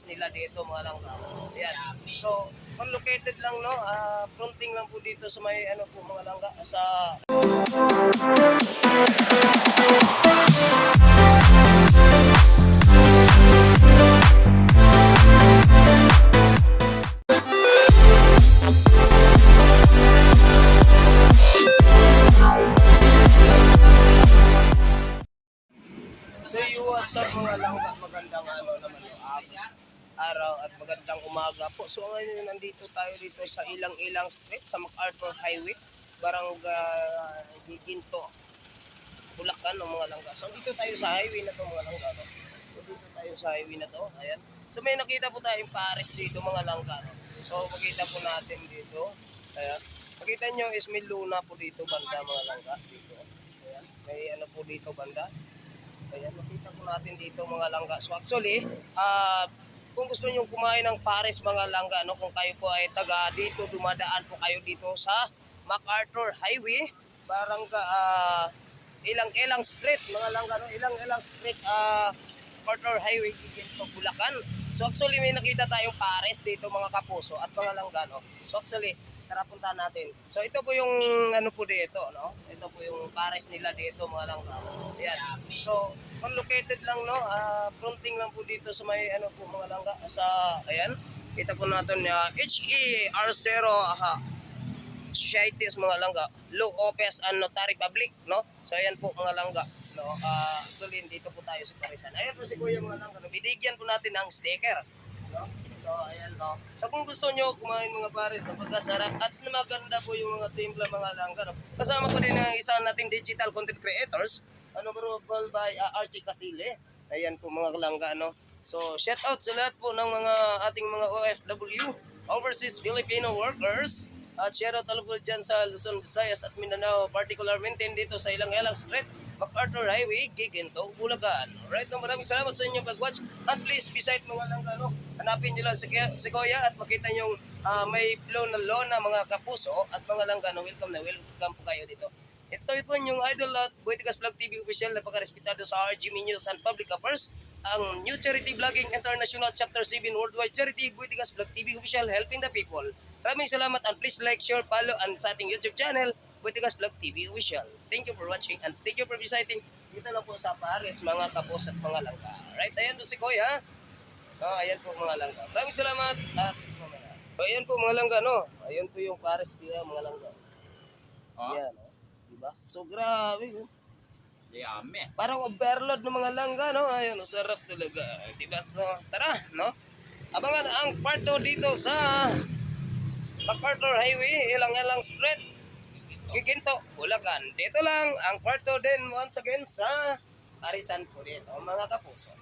pares nila dito mga langga. Ayan. So, located lang no, fronting lang po dito sa may ano po mga langga sa So what's up mga langga, magandang ano naman yung araw at magandang umaga po. So ngayon nandito tayo dito sa Ilang-Ilang Street sa MacArthur Highway, Barangay Ginto, Bulacan no, mga langga. So dito tayo sa highway na to mga langga. No? So dito tayo sa highway na to, ayan. So may nakita po tayong pares dito mga langga. No? So makita po natin dito, ayan. Makita nyo is may luna po dito banda mga langga. Dito, ayan. May ano po dito banda. Ayan, makita po natin dito mga langga. So actually, kung gusto niyo kumain ng pares mga langga, no, kung kayo po ay taga dito, dumadaan po kayo dito sa MacArthur Highway, Barangay Ilang-Ilang Street, mga langga, no, Ilang-Ilang Street, MacArthur Highway, dito Bulacan. So actually may nakita tayong pares dito mga kapuso at mga langga, no. So actually, tara punta natin. So ito po yung ano po dito, no? Ito po yung pares nila dito mga langga. Ayan. So, located lang no, fronting lang po dito sa may ano po mga langga sa ayan. Kita po natin HER0 Societies mga langga, Law Office and Notary Public, no? So ayan po mga langga, no. Actually dito po tayo sa Parisan. Ayan po si Kuya mga langga. Binigyan po natin ng sticker, no? So ayan no. So kung gusto nyo kumain mga pares na pagkasarap at maganda po yung mga timpla mga langga, no? Kasama ko din ang isa nating digital content creators, ano bro, by Archie Casile. Ayan po mga langga, no. So shout out sa lahat po ng mga ating mga OFW, overseas Filipino workers. At shout out po dyan sa Luzon, Visayas at Mindanao, particularmente dito sa Ilang-Ilang Street, MacArthur Highway, Ginto, Bulacan. Alright, no, maraming salamat sa inyo pag-watch. And please, beside mga langga, no, hanapin nyo lang si Kuya at makita nyo may flow na lona mga kapuso at mga langga, no, welcome po kayo dito. Ito po yung idol at Boytigas Vlog TV official na pagkarespetado sa RG News and Public Affairs, ang New Charity Vlogging International Chapter 7 Worldwide Charity Boytigas Vlog TV official, helping the people. Maraming salamat and please like, share, follow and sa ating YouTube channel, Boytigas Vlog TV official. Thank you for watching and thank you for visiting. Dito lang po sa Paris, mga kapos at mga langga. Right, ayan po si Kuya. Ayan po mga langga. Maraming salamat at ayan po mga langga, no. Ayan po yung Paris dito mga langga. Ayan, no. Diba? So grabe, no? Yummy. Parang overload ng mga langga, no? Ayun, sarap talaga. Diba? So, tara, no? Abangan ang part 2 dito sa MacArthur Highway, Ilang-Ilang Street, Ginto, Bulacan. Dito lang ang part 2 din once again sa Parisan po dito, mga kapuso.